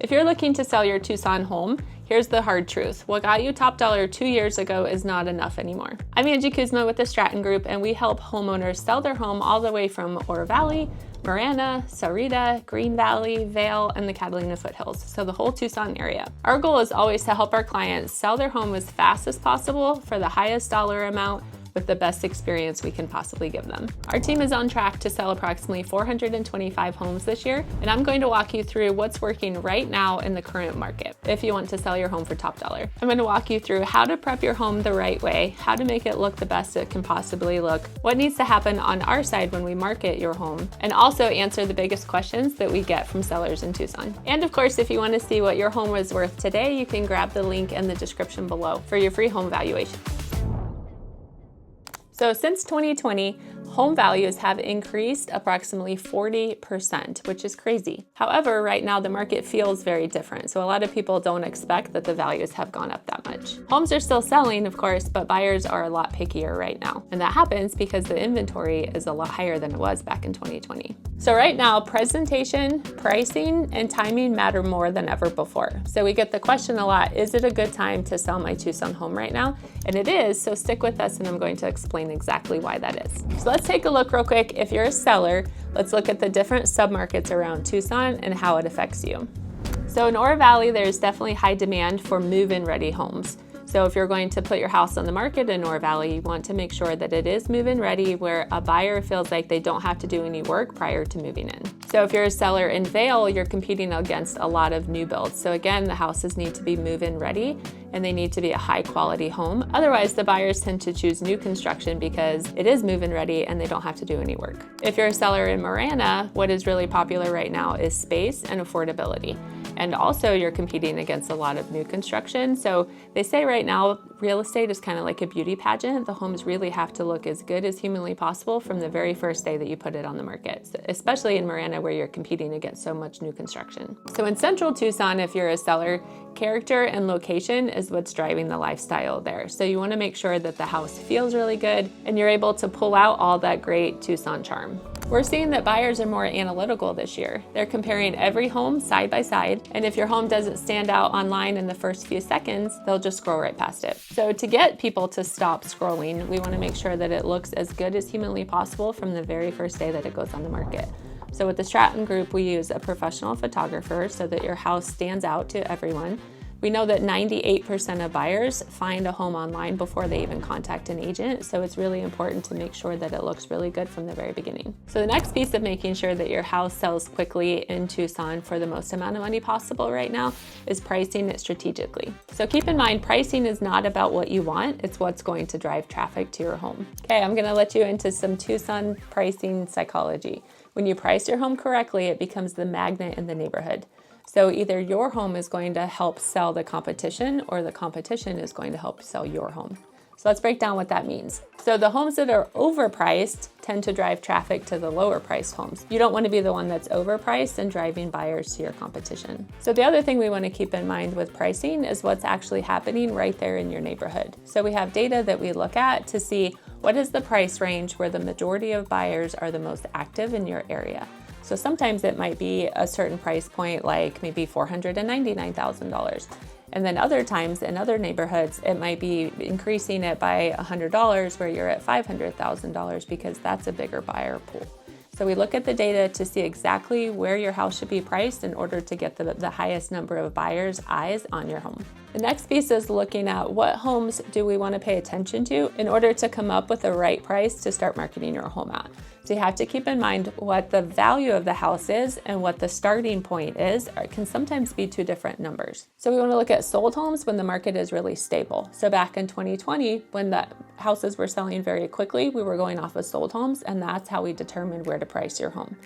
If you're looking to sell your Tucson home, here's the hard truth. What got you top dollar 2 years ago is not enough anymore. I'm Angie Kuzma with the Stratton Group, and we help homeowners sell their home all the way from Oro Valley, Marana, Sahuarita, Green Valley, Vail, and the Catalina Foothills, so the whole Tucson area. Our goal is always to help our clients sell their home as fast as possible for the highest dollar amount with the best experience we can possibly give them. Our team is on track to sell approximately 425 homes this year, and I'm going to walk you through what's working right now in the current market if you want to sell your home for top dollar. I'm going to walk you through how to prep your home the right way, how to make it look the best it can possibly look, what needs to happen on our side when we market your home, and also answer the biggest questions that we get from sellers in Tucson. And of course, if you want to see what your home is worth today, you can grab the link in the description below for your free home valuation. So since 2020, home values have increased approximately 40%, which is crazy. However, right now the market feels very different. So a lot of people don't expect that the values have gone up that much. Homes are still selling, of course, but buyers are a lot pickier right now. And that happens because the inventory is a lot higher than it was back in 2020. So right now, presentation, pricing, and timing matter more than ever before. So we get the question a lot, is it a good time to sell my Tucson home right now? And it is, so stick with us and I'm going to explain exactly why that is. So let's take a look real quick. If you're a seller, let's look at the different submarkets around Tucson and how it affects you. So in Oro Valley, there's definitely high demand for move-in ready homes. So if you're going to put your house on the market in Oro Valley, you want to make sure that it is move-in ready where a buyer feels like they don't have to do any work prior to moving in. So if you're a seller in Vail, you're competing against a lot of new builds. So again, the houses need to be move-in ready and they need to be a high quality home. Otherwise, the buyers tend to choose new construction because it is move-in ready and they don't have to do any work. If you're a seller in Marana, what is really popular right now is space and affordability. And also you're competing against a lot of new construction. So they say right now, real estate is kind of like a beauty pageant. The homes really have to look as good as humanly possible from the very first day that you put it on the market, especially in Marana where you're competing against so much new construction. So in central Tucson, if you're a seller, character and location is what's driving the lifestyle there. So you want to make sure that the house feels really good and you're able to pull out all that great Tucson charm. We're seeing that buyers are more analytical this year. They're comparing every home side by side, and if your home doesn't stand out online in the first few seconds, they'll just scroll right past it. So to get people to stop scrolling, we want to make sure that it looks as good as humanly possible from the very first day that it goes on the market. So with the Stratton Group, we use a professional photographer so that your house stands out to everyone. We know that 98% of buyers find a home online before they even contact an agent, so it's really important to make sure that it looks really good from the very beginning. So the next piece of making sure that your house sells quickly in Tucson for the most amount of money possible right now is pricing it strategically. So keep in mind, pricing is not about what you want, it's what's going to drive traffic to your home. Okay, I'm gonna let you into some Tucson pricing psychology. When you price your home correctly, it becomes the magnet in the neighborhood. So either your home is going to help sell the competition or the competition is going to help sell your home. So let's break down what that means. So the homes that are overpriced tend to drive traffic to the lower priced homes. You don't want to be the one that's overpriced and driving buyers to your competition. So the other thing we want to keep in mind with pricing is what's actually happening right there in your neighborhood. So we have data that we look at to see what is the price range where the majority of buyers are the most active in your area. So sometimes it might be a certain price point, like maybe $499,000. And then other times in other neighborhoods, it might be increasing it by $100 where you're at $500,000 because that's a bigger buyer pool. So we look at the data to see exactly where your house should be priced in order to get the highest number of buyers' eyes on your home. The next piece is looking at what homes do we want to pay attention to in order to come up with the right price to start marketing your home at. So you have to keep in mind what the value of the house is and what the starting point is. It can sometimes be two different numbers. So we want to look at sold homes when the market is really stable. So back in 2020, when the houses were selling very quickly, we were going off of sold homes, and that's how we determined where to price your home.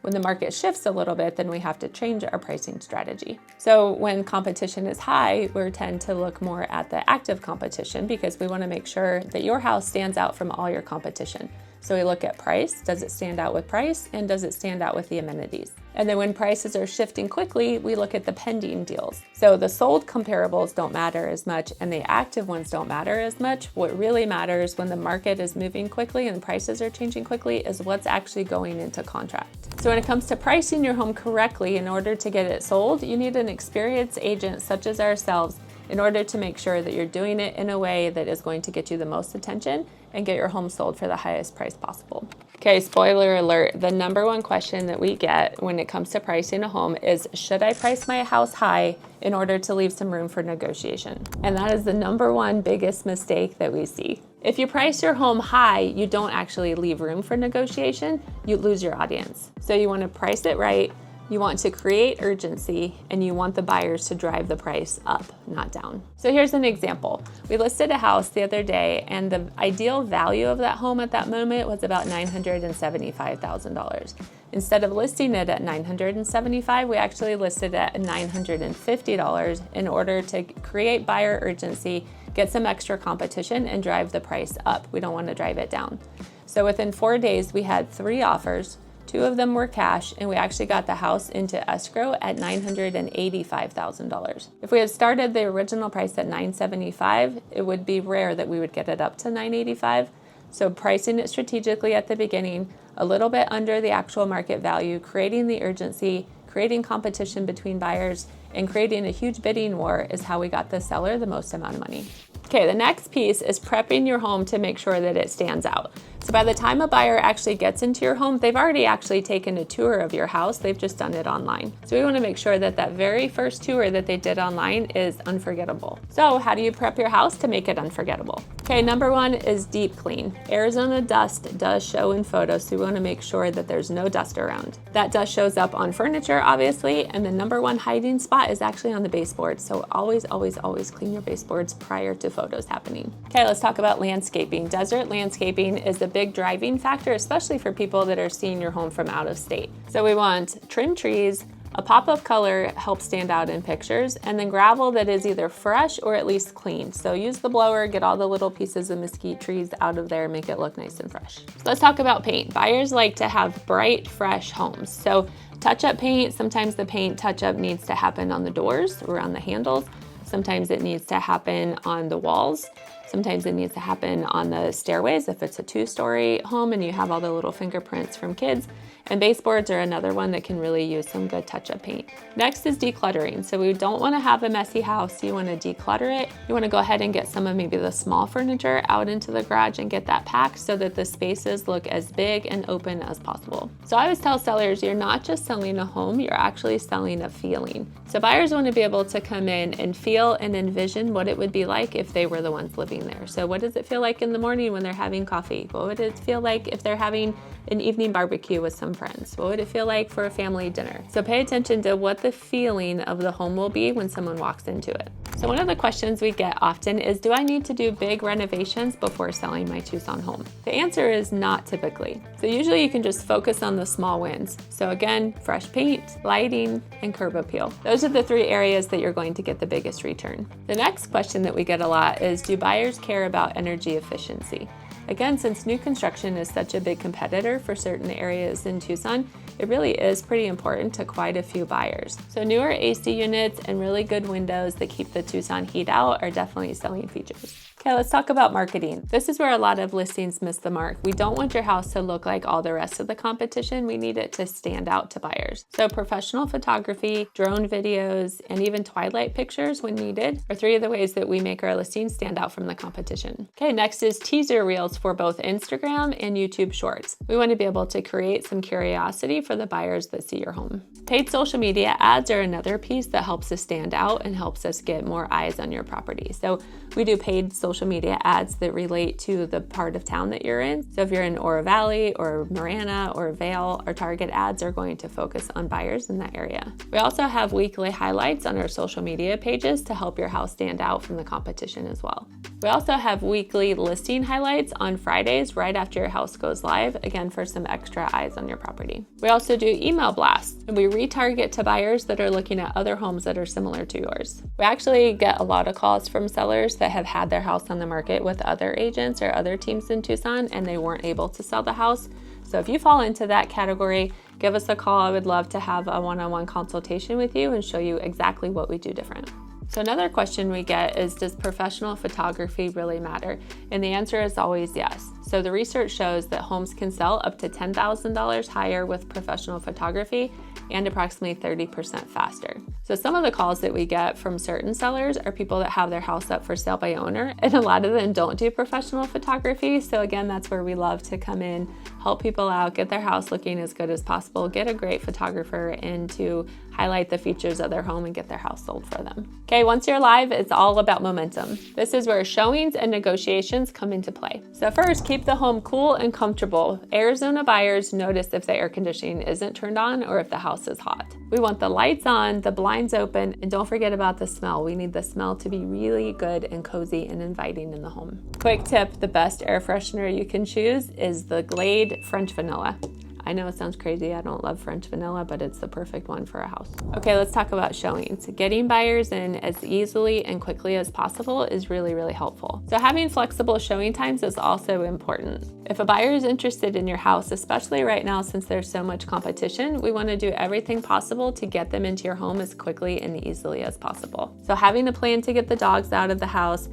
When the market shifts a little bit, then we have to change our pricing strategy. So when competition is high, we tend to look more at the active competition because we want to make sure that your house stands out from all your competition. So we look at price. Does it stand out with price? And does it stand out with the amenities? And then when prices are shifting quickly, we look at the pending deals. So the sold comparables don't matter as much and the active ones don't matter as much. What really matters when the market is moving quickly and prices are changing quickly is what's actually going into contract. So when it comes to pricing your home correctly, in order to get it sold, you need an experienced agent such as ourselves in order to make sure that you're doing it in a way that is going to get you the most attention and get your home sold for the highest price possible. Okay, spoiler alert, the number one question that we get when it comes to pricing a home is, should I price my house high in order to leave some room for negotiation? And that is the number one biggest mistake that we see. If you price your home high, you don't actually leave room for negotiation, you lose your audience. So you want to price it right. You want to create urgency and you want the buyers to drive the price up, not down. So here's an example. We listed a house the other day and the ideal value of that home at that moment was about $975,000. Instead of listing it at $975,000, we actually listed it at $950 in order to create buyer urgency, get some extra competition and drive the price up. We don't want to drive it down. So within 4 days, we had 3 offers. 2 of them were cash, and we actually got the house into escrow at $985,000. If we had started the original price at $975,000, it would be rare that we would get it up to $985,000. So pricing it strategically at the beginning, a little bit under the actual market value, creating the urgency, creating competition between buyers, and creating a huge bidding war is how we got the seller the most amount of money. Okay, the next piece is prepping your home to make sure that it stands out. So by the time a buyer actually gets into your home, they've already actually taken a tour of your house. They've just done it online. So we want to make sure that that very first tour that they did online is unforgettable. So how do you prep your house to make it unforgettable? Okay, number 1 is deep clean. Arizona dust does show in photos, so we want to make sure that there's no dust around. That dust shows up on furniture, obviously, and the number 1 hiding spot is actually on the baseboards. So always, always, always clean your baseboards prior to photos happening. Okay, let's talk about landscaping. Desert landscaping is a big driving factor, especially for people that are seeing your home from out of state. So we want trimmed trees, a pop of color helps stand out in pictures, and then gravel that is either fresh or at least clean. So use the blower, get all the little pieces of mesquite trees out of there, make it look nice and fresh. So let's talk about paint. Buyers like to have bright, fresh homes. So touch-up paint, sometimes the paint touch-up needs to happen on the doors, around the handles. Sometimes it needs to happen on the walls. Sometimes it needs to happen on the stairways if it's a 2-story home and you have all the little fingerprints from kids. And baseboards are another one that can really use some good touch-up paint. Next is decluttering. So we don't want to have a messy house. You want to declutter it. You want to go ahead and get some of maybe the small furniture out into the garage and get that packed so that the spaces look as big and open as possible. So I always tell sellers, you're not just selling a home, you're actually selling a feeling. So buyers want to be able to come in and feel and envision what it would be like if they were the ones living there. So what does it feel like in the morning when they're having coffee? What would it feel like if they're having an evening barbecue with some friends? What would it feel like for a family dinner? So pay attention to what the feeling of the home will be when someone walks into it. So one of the questions we get often is, do I need to do big renovations before selling my Tucson home? The answer is not typically. So usually you can just focus on the small wins. So again, fresh paint, lighting, and curb appeal. Those are the 3 areas that you're going to get the biggest return. The next question that we get a lot is, do buyers care about energy efficiency? Again, since new construction is such a big competitor for certain areas in Tucson, it really is pretty important to quite a few buyers. So newer AC units and really good windows that keep the Tucson heat out are definitely selling features. Okay, let's talk about marketing. This is where a lot of listings miss the mark. We don't want your house to look like all the rest of the competition. We need it to stand out to buyers. So professional photography, drone videos, and even twilight pictures when needed are 3 of the ways that we make our listings stand out from the competition. Okay, next is teaser reels for both Instagram and YouTube Shorts. We want to be able to create some curiosity for the buyers that see your home. Paid social media ads are another piece that helps us stand out and helps us get more eyes on your property. So we do paid social media ads that relate to the part of town that you're in. So if you're in Oro Valley or Marana or Vail, our target ads are going to focus on buyers in that area. We also have weekly highlights on our social media pages to help your house stand out from the competition as well. We also have weekly listing highlights on Fridays right after your house goes live, again for some extra eyes on your property. We also do email blasts, and we retarget to buyers that are looking at other homes that are similar to yours. We actually get a lot of calls from sellers that have had their house on the market with other agents or other teams in Tucson and they weren't able to sell the house. So if you fall into that category, give us a call. I would love to have a one-on-one consultation with you and show you exactly what we do different. So another question we get is, does professional photography really matter? And the answer is always yes. So the research shows that homes can sell up to $10,000 higher with professional photography and approximately 30% faster. So some of the calls that we get from certain sellers are people that have their house up for sale by owner, and a lot of them don't do professional photography. So again, that's where we love to come in, help people out, get their house looking as good as possible, get a great photographer in to highlight the features of their home and get their house sold for them. Okay, once you're live, it's all about momentum. This is where showings and negotiations come into play. So first, keep the home cool and comfortable. Arizona buyers notice if the air conditioning isn't turned on or if the house is hot. We want the lights on, the blinds open, and don't forget about the smell. We need the smell to be really good and cozy and inviting in the home. Quick tip, the best air freshener you can choose is the Glade French Vanilla. I know it sounds crazy, I don't love French vanilla, but it's the perfect one for a house. Okay, let's talk about showings. Getting buyers in as easily and quickly as possible is really, really helpful. So having flexible showing times is also important. If a buyer is interested in your house, especially right now since there's so much competition, we want to do everything possible to get them into your home as quickly and easily as possible. So having a plan to get the dogs out of the house,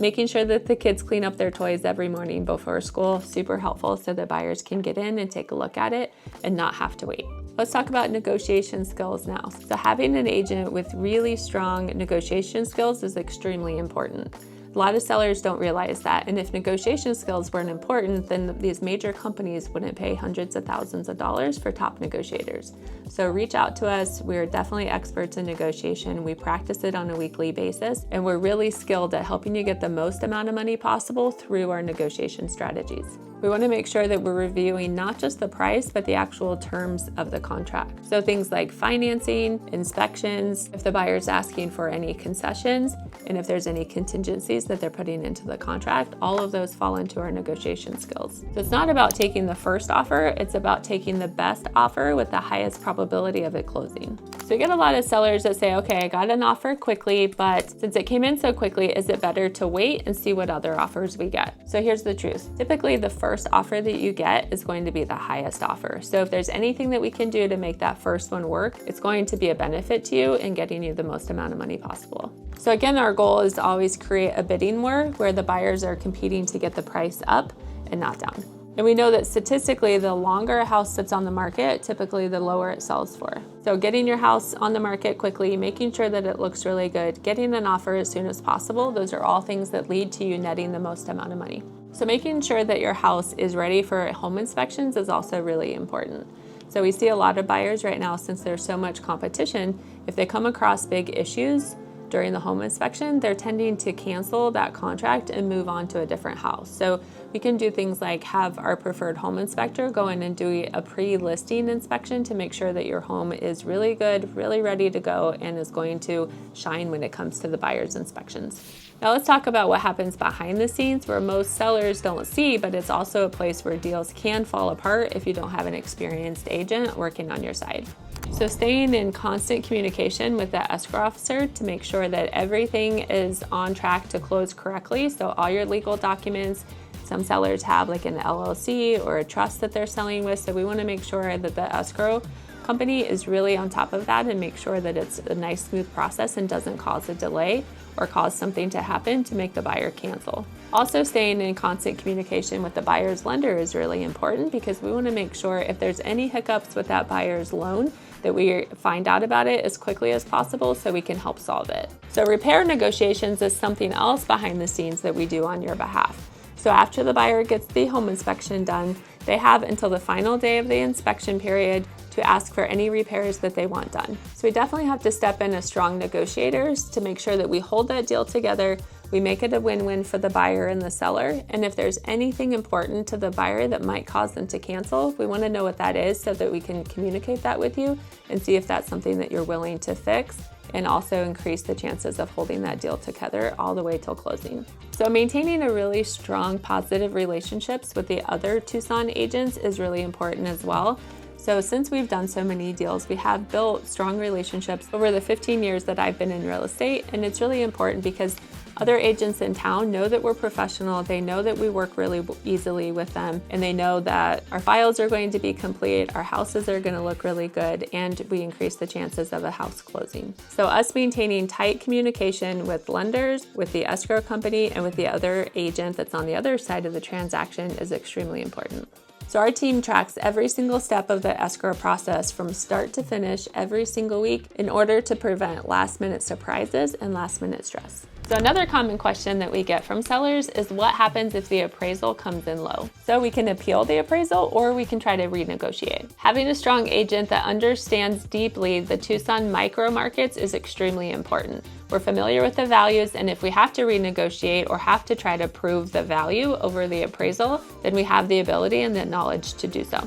making sure that the kids clean up their toys every morning before school, super helpful so that buyers can get in and take a look at it and not have to wait. Let's talk about negotiation skills now. So having an agent with really strong negotiation skills is extremely important. A lot of sellers don't realize that, and if negotiation skills weren't important, then these major companies wouldn't pay hundreds of thousands of dollars for top negotiators. So reach out to us. We're definitely experts in negotiation. We practice it on a weekly basis, and we're really skilled at helping you get the most amount of money possible through our negotiation strategies. We want to make sure that we're reviewing not just the price, but the actual terms of the contract. So things like financing, inspections, if the buyer's asking for any concessions, and if there's any contingencies that they're putting into the contract, all of those fall into our negotiation skills. So it's not about taking the first offer, it's about taking the best offer with the highest probability of it closing. So you get a lot of sellers that say, okay, I got an offer quickly, but since it came in so quickly, is it better to wait and see what other offers we get? So here's the truth. Typically, the first offer that you get is going to be the highest offer. So if there's anything that we can do to make that first one work, it's going to be a benefit to you in getting you the most amount of money possible. So again, our goal is to always create a bidding war where the buyers are competing to get the price up and not down. And we know that statistically, the longer a house sits on the market, typically the lower it sells for. So getting your house on the market quickly, making sure that it looks really good, getting an offer as soon as possible, those are all things that lead to you netting the most amount of money. So making sure that your house is ready for home inspections is also really important. So we see a lot of buyers right now, since there's so much competition, if they come across big issues during the home inspection, they're tending to cancel that contract and move on to a different house. So we can do things like have our preferred home inspector go in and do a pre-listing inspection to make sure that your home is really good, really ready to go, and is going to shine when it comes to the buyer's inspections. Now let's talk about what happens behind the scenes, where most sellers don't see, but it's also a place where deals can fall apart if you don't have an experienced agent working on your side. So staying in constant communication with the escrow officer to make sure that everything is on track to close correctly. So all your legal documents, some sellers have like an LLC or a trust that they're selling with. So we want to make sure that the escrow company is really on top of that and make sure that it's a nice, smooth process and doesn't cause a delay or cause something to happen to make the buyer cancel. Also, staying in constant communication with the buyer's lender is really important, because we want to make sure if there's any hiccups with that buyer's loan, that we find out about it as quickly as possible so we can help solve it. So repair negotiations is something else behind the scenes that we do on your behalf. So after the buyer gets the home inspection done, they have until the final day of the inspection period to ask for any repairs that they want done. So we definitely have to step in as strong negotiators to make sure that we hold that deal together, we make it a win-win for the buyer and the seller, and if there's anything important to the buyer that might cause them to cancel, we want to know what that is so that we can communicate that with you and see if that's something that you're willing to fix and also increase the chances of holding that deal together all the way till closing. So maintaining a really strong, positive relationships with the other Tucson agents is really important as well. So since we've done so many deals, we have built strong relationships over the 15 years that I've been in real estate. And it's really important because other agents in town know that we're professional. They know that we work really easily with them, and they know that our files are going to be complete, our houses are going to look really good, and we increase the chances of a house closing. So us maintaining tight communication with lenders, with the escrow company, and with the other agent that's on the other side of the transaction is extremely important. So our team tracks every single step of the escrow process from start to finish every single week in order to prevent last-minute surprises and last-minute stress. So another common question that we get from sellers is what happens if the appraisal comes in low? So we can appeal the appraisal or we can try to renegotiate. Having a strong agent that understands deeply the Tucson micro markets is extremely important. We're familiar with the values, and if we have to renegotiate or have to try to prove the value over the appraisal, then we have the ability and the knowledge to do so.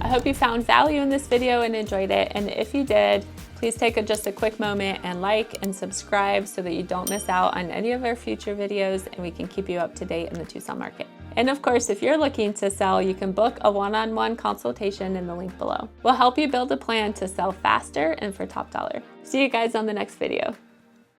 I hope you found value in this video and enjoyed it, and if you did, please take just a quick moment and like and subscribe so that you don't miss out on any of our future videos and we can keep you up to date in the Tucson market. And of course, if you're looking to sell, you can book a one-on-one consultation in the link below. We'll help you build a plan to sell faster and for top dollar. See you guys on the next video.